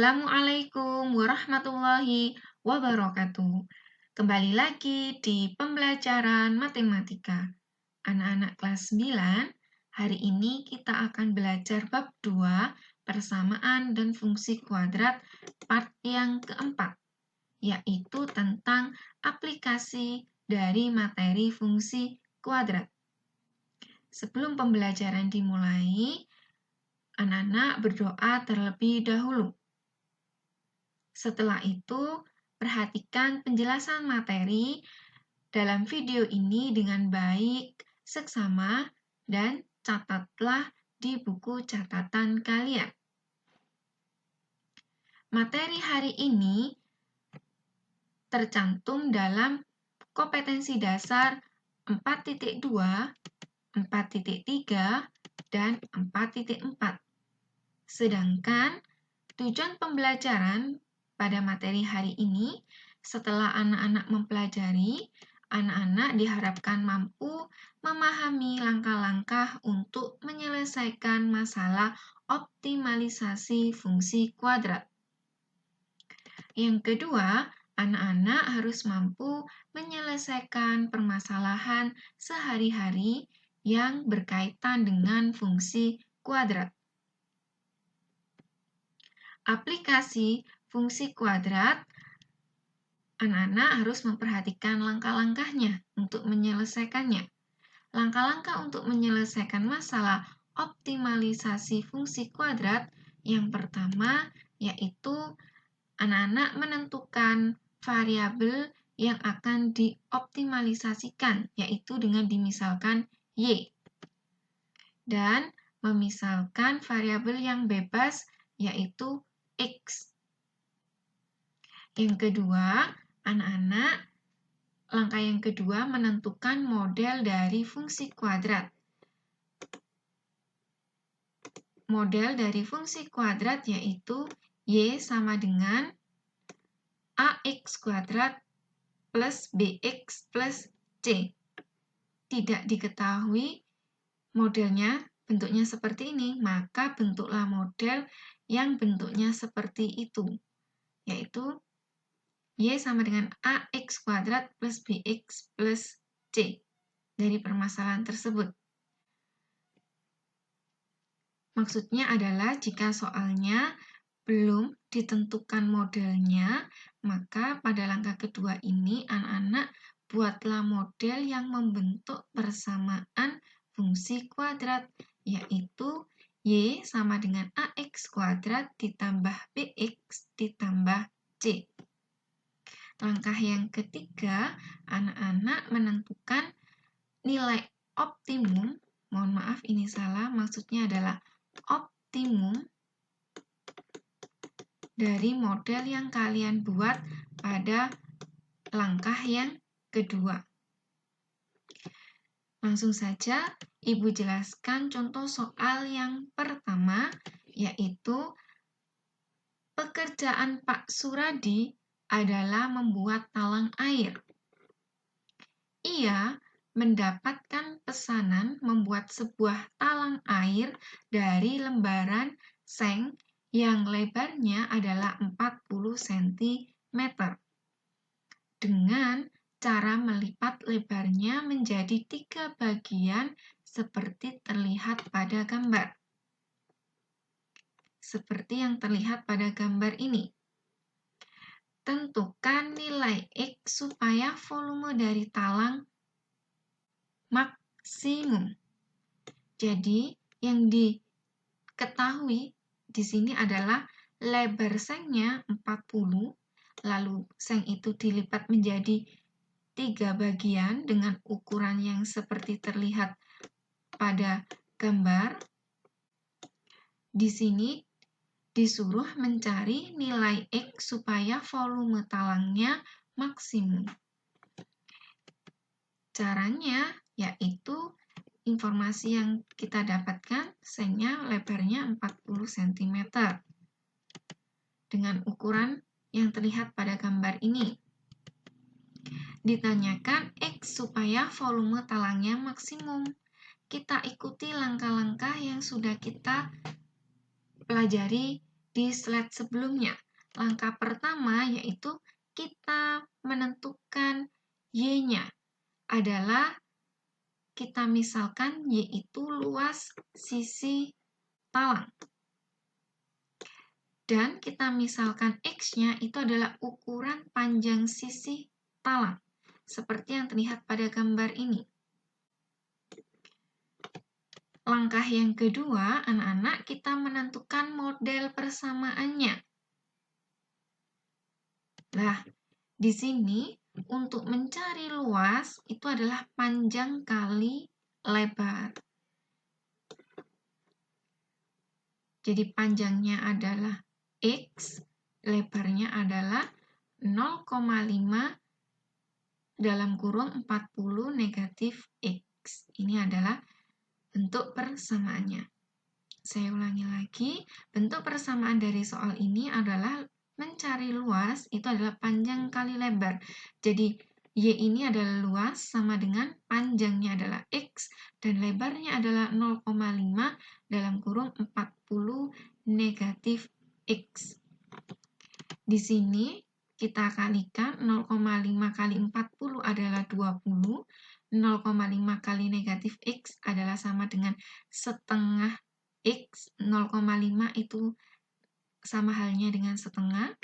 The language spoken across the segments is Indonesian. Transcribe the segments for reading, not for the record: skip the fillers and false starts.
Assalamualaikum warahmatullahi wabarakatuh. Kembali lagi di pembelajaran matematika. Anak-anak kelas 9, hari ini kita akan belajar bab 2, persamaan dan fungsi kuadrat, part yang keempat, yaitu tentang aplikasi dari materi fungsi kuadrat. Sebelum pembelajaran dimulai, anak-anak berdoa terlebih dahulu. Setelah itu, perhatikan penjelasan materi dalam video ini dengan baik, seksama, dan catatlah di buku catatan kalian. Materi hari ini tercantum dalam kompetensi dasar 4.2, 4.3, dan 4.4. Sedangkan tujuan pembelajaran pada materi hari ini, setelah anak-anak mempelajari, anak-anak diharapkan mampu memahami langkah-langkah untuk menyelesaikan masalah optimalisasi fungsi kuadrat. Yang kedua, anak-anak harus mampu menyelesaikan permasalahan sehari-hari yang berkaitan dengan fungsi kuadrat. Aplikasi fungsi kuadrat, anak-anak harus memperhatikan langkah-langkahnya untuk menyelesaikannya. Langkah-langkah untuk menyelesaikan masalah optimalisasi fungsi kuadrat yang pertama yaitu anak-anak menentukan variabel yang akan dioptimalisasikan, yaitu dengan dimisalkan Y. Dan memisalkan variabel yang bebas, yaitu X. Yang kedua, langkah yang kedua menentukan model dari fungsi kuadrat. Model dari fungsi kuadrat yaitu Y sama dengan AX kuadrat plus BX plus C. Tidak diketahui modelnya bentuknya seperti ini, maka bentuklah model yang bentuknya seperti itu, yaitu Y sama dengan AX kuadrat plus BX plus C dari permasalahan tersebut. Maksudnya adalah jika soalnya belum ditentukan modelnya, maka pada langkah kedua ini anak-anak buatlah model yang membentuk persamaan fungsi kuadrat, yaitu Y sama dengan AX kuadrat ditambah BX ditambah C. Langkah yang ketiga, anak-anak menentukan nilai optimum, mohon maaf ini salah, maksudnya adalah optimum dari model yang kalian buat pada langkah yang kedua. Langsung saja, Ibu jelaskan contoh soal yang pertama, yaitu pekerjaan Pak Suradi adalah membuat talang air. Ia mendapatkan pesanan membuat sebuah talang air dari lembaran seng yang lebarnya adalah 40 cm. Dengan cara melipat lebarnya menjadi 3 bagian seperti terlihat pada gambar. Seperti yang terlihat pada gambar ini. Tentukan nilai X supaya volume dari talang maksimum. Jadi, yang diketahui di sini adalah lebar sengnya 40, lalu seng itu dilipat menjadi 3 bagian dengan ukuran yang seperti terlihat pada gambar. Di sini disuruh mencari nilai X supaya volume talangnya maksimum. Caranya yaitu informasi yang kita dapatkan, sengnya lebarnya 40 cm dengan ukuran yang terlihat pada gambar ini. Ditanyakan X supaya volume talangnya maksimum. Kita ikuti langkah-langkah yang sudah kita pelajari di slide sebelumnya. Langkah pertama yaitu kita menentukan Y-nya adalah kita misalkan Y itu luas sisi talang. Dan kita misalkan X-nya itu adalah ukuran panjang sisi talang, seperti yang terlihat pada gambar ini. Langkah yang kedua, anak-anak, kita menentukan model persamaannya. Nah, di sini untuk mencari luas itu adalah panjang kali lebar. Jadi panjangnya adalah X, lebarnya adalah 0,5 dalam kurung 40 negatif X. Ini adalah bentuk persamaannya. Saya ulangi lagi, bentuk persamaan dari soal ini adalah mencari luas, itu adalah panjang kali lebar. Jadi, Y ini adalah luas sama dengan panjangnya adalah X, dan lebarnya adalah 0,5 dalam kurung 40 negatif X. Di sini kita kalikan 0,5 kali 40 adalah 20, 0,5 kali negatif X adalah sama dengan setengah X, 0,5 itu sama halnya dengan setengah.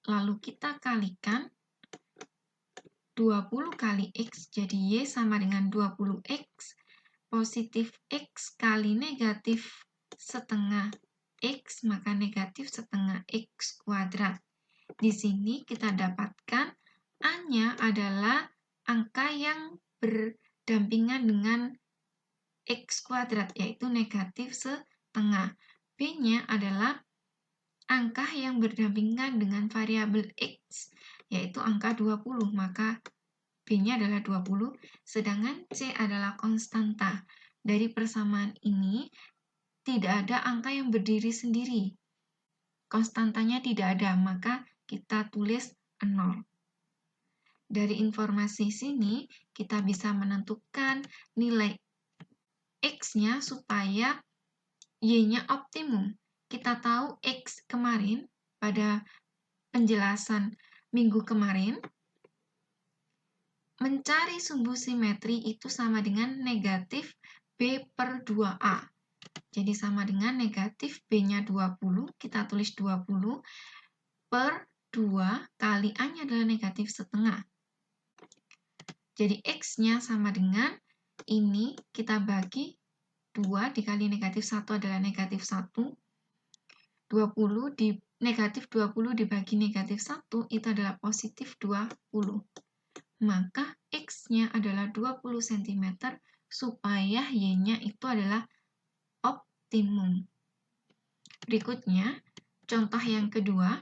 Lalu kita kalikan 20 kali X, jadi Y sama dengan 20X. Positif X kali negatif setengah X, maka negatif setengah X kuadrat. Di sini kita dapatkan A-nya adalah angka yang berdampingan dengan X kuadrat, yaitu negatif setengah. B-nya adalah angka yang berdampingan dengan variabel X, yaitu angka 20, maka B-nya adalah 20, sedangkan C adalah konstanta. Dari persamaan ini, tidak ada angka yang berdiri sendiri. Konstantanya tidak ada, maka kita tulis 0. Dari informasi sini, kita bisa menentukan nilai X-nya supaya Y-nya optimum. Kita tahu X kemarin, pada penjelasan minggu kemarin, mencari sumbu simetri itu sama dengan negatif B per 2A. Jadi sama dengan negatif B-nya 20, kita tulis 20, per 2 kali A-nya adalah negatif setengah. Jadi X-nya sama dengan ini, kita bagi 2 dikali negatif 1 adalah negatif 1. negatif 20 dibagi negatif 1 itu adalah positif 20. Maka X-nya adalah 20 cm supaya Y-nya itu adalah optimum. Berikutnya, contoh yang kedua,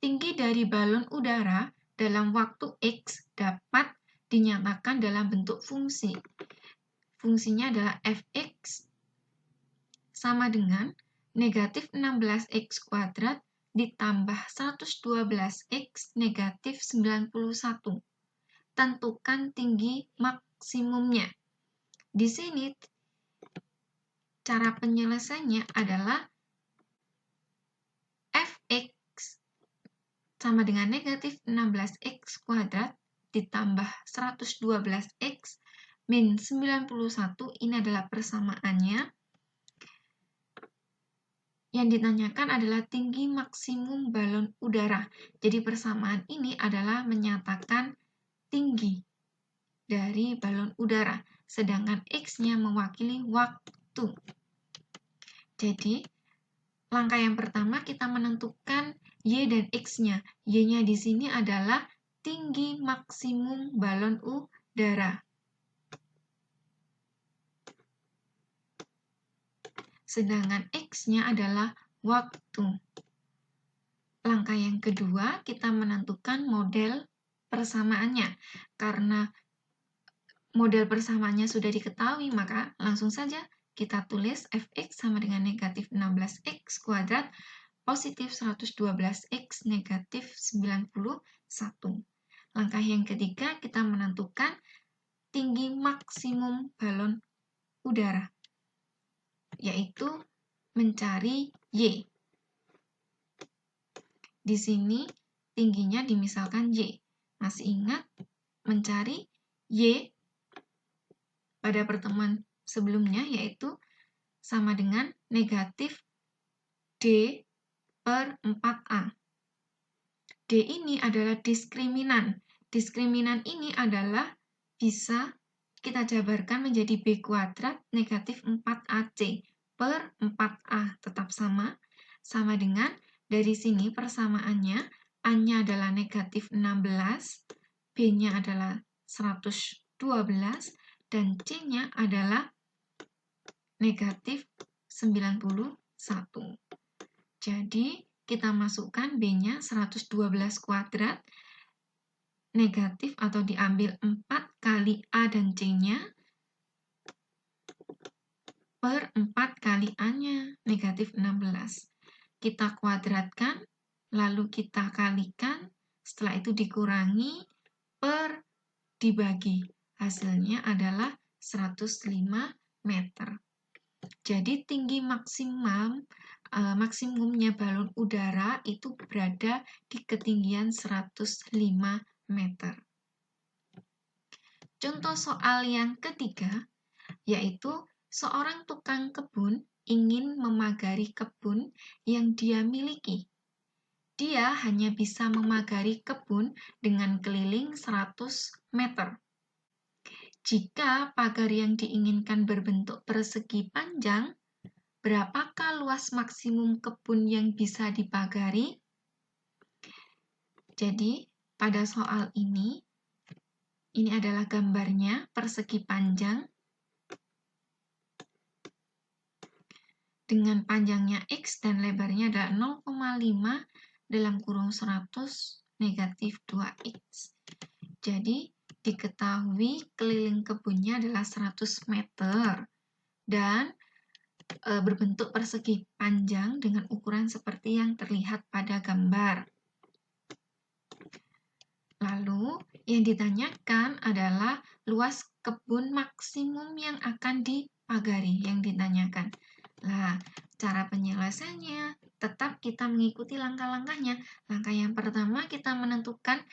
tinggi dari balon udara dalam waktu X dapat dinyatakan dalam bentuk fungsi. Fungsinya adalah fx sama dengan negatif 16x kuadrat ditambah 112x negatif 91. Tentukan tinggi maksimumnya. Di sini, cara penyelesaiannya adalah fx sama dengan negatif 16x kuadrat ditambah 112x min 91, ini adalah persamaannya. Yang ditanyakan adalah tinggi maksimum balon udara. Jadi persamaan ini adalah menyatakan tinggi dari balon udara, sedangkan X-nya mewakili waktu. Jadi, langkah yang pertama kita menentukan Y dan X-nya. Y-nya di sini adalah tinggi maksimum balon udara. Sedangkan X-nya adalah waktu. Langkah yang kedua, kita menentukan model persamaannya. Karena model persamaannya sudah diketahui, maka langsung saja kita tulis fx sama dengan negatif 16x kuadrat positif 112x negatif 91. Langkah yang ketiga, kita menentukan tinggi maksimum balon udara, yaitu mencari Y. Di sini tingginya dimisalkan Y. Masih ingat mencari Y pada pertemuan sebelumnya, yaitu sama dengan negatif D per 4A. D ini adalah diskriminan. Diskriminan ini adalah bisa kita jabarkan menjadi B kuadrat negatif 4AC per 4A. Tetap sama dengan dari sini persamaannya, A-nya adalah negatif 16, B-nya adalah 112, dan C-nya adalah negatif 91. Jadi, kita masukkan B-nya 112 kuadrat, negatif atau diambil 4 kali A dan C-nya, per 4 kali A-nya, negatif 16. Kita kuadratkan, lalu kita kalikan, setelah itu dikurangi, per dibagi. Hasilnya adalah 105 meter. Jadi tinggi maksimumnya balon udara itu berada di ketinggian 105 meter. Contoh soal yang ketiga, yaitu seorang tukang kebun ingin memagari kebun yang dia miliki. Dia hanya bisa memagari kebun dengan keliling 100 meter. Jika pagar yang diinginkan berbentuk persegi panjang, berapakah luas maksimum kebun yang bisa dipagari? Jadi, pada soal ini adalah gambarnya persegi panjang dengan panjangnya X dan lebarnya adalah 0,5 dalam kurung 100 negatif 2X. Jadi, diketahui keliling kebunnya adalah 100 meter dan berbentuk persegi panjang dengan ukuran seperti yang terlihat pada gambar. Lalu, yang ditanyakan adalah luas kebun maksimum yang akan dipagari yang ditanyakan. Nah, cara penyelesaiannya tetap kita mengikuti langkah-langkahnya. Langkah yang pertama kita menentukan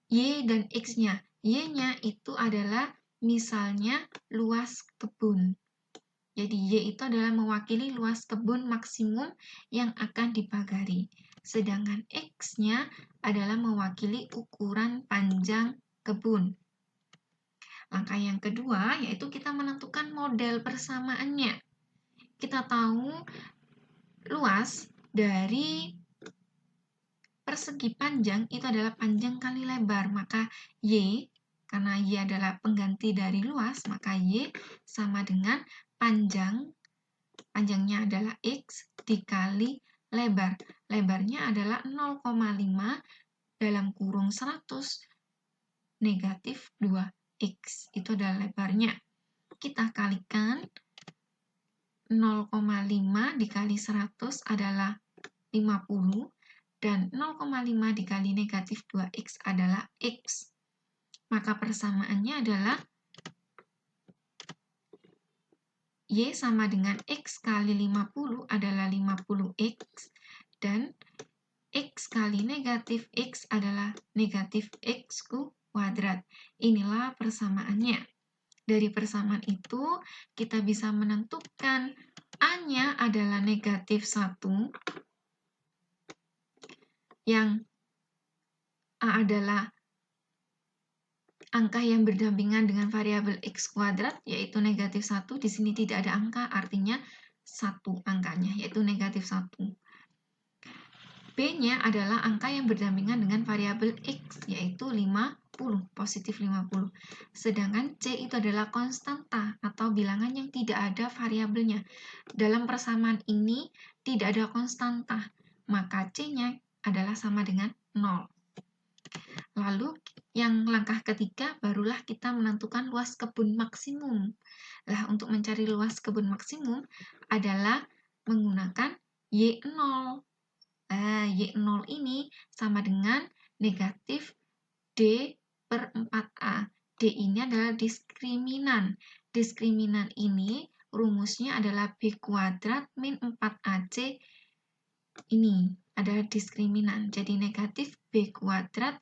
Y dan X-nya. Y-nya itu adalah misalnya luas kebun. Jadi Y itu adalah mewakili luas kebun maksimum yang akan dipagari. Sedangkan X-nya adalah mewakili ukuran panjang kebun. Langkah yang kedua yaitu kita menentukan model persamaannya. Kita tahu luas dari persegi panjang itu adalah panjang kali lebar, maka Y, karena Y adalah pengganti dari luas, maka Y sama dengan panjangnya adalah X dikali lebar. Lebarnya adalah 0,5 dalam kurung 100 negatif 2X. Itu adalah lebarnya. Kita kalikan 0,5 dikali 100 adalah 50 dan 0,5 dikali negatif 2X adalah X. Maka persamaannya adalah Y sama dengan X kali 50 adalah 50X dan X kali negatif X adalah negatif X kuadrat. Inilah persamaannya. Dari persamaan itu, kita bisa menentukan A-nya adalah negatif 1, yang A adalah angka yang berdampingan dengan variabel X kuadrat, yaitu negatif 1. Di sini tidak ada angka, artinya 1 angkanya, yaitu negatif 1. B-nya adalah angka yang berdampingan dengan variabel X, yaitu 50, positif 50. Sedangkan C itu adalah konstanta atau bilangan yang tidak ada variabelnya. Dalam persamaan ini tidak ada konstanta, maka C-nya adalah sama dengan 0. Lalu yang langkah ketiga barulah kita menentukan luas kebun maksimum. Nah, untuk mencari luas kebun maksimum adalah menggunakan Y0. Y0 ini sama dengan negatif D per 4A. D ini adalah diskriminan. Diskriminan ini rumusnya adalah B kuadrat min 4AC ini. adalah diskriminan. Jadi negatif B kuadrat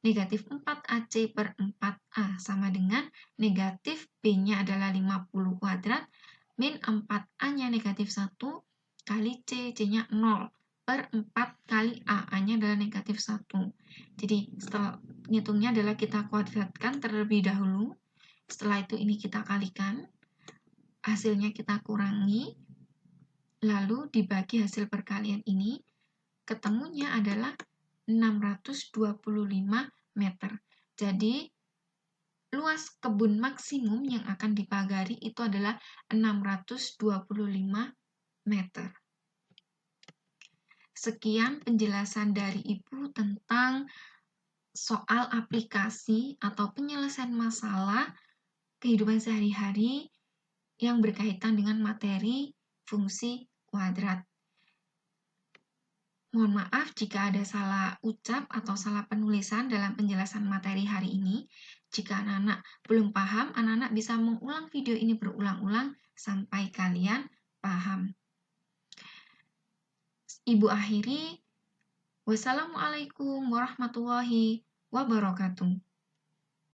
negatif 4AC per 4A sama dengan negatif B-nya adalah 50 kuadrat min 4A-nya negatif 1 kali C, C-nya 0 per 4 kali A, A-nya adalah negatif 1. Jadi setelah ngitungnya adalah kita kuadratkan terlebih dahulu. Setelah itu ini kita kalikan, hasilnya kita kurangi, lalu dibagi hasil perkalian ini, ketemunya adalah 625 meter. Jadi, luas kebun maksimum yang akan dipagari itu adalah 625 meter. Sekian penjelasan dari Ibu tentang soal aplikasi atau penyelesaian masalah kehidupan sehari-hari yang berkaitan dengan materi fungsi kuadrat. Mohon maaf jika ada salah ucap atau salah penulisan dalam penjelasan materi hari ini. Jika anak-anak belum paham, anak-anak bisa mengulang video ini berulang-ulang sampai kalian paham. Ibu akhiri, wassalamualaikum warahmatullahi wabarakatuh.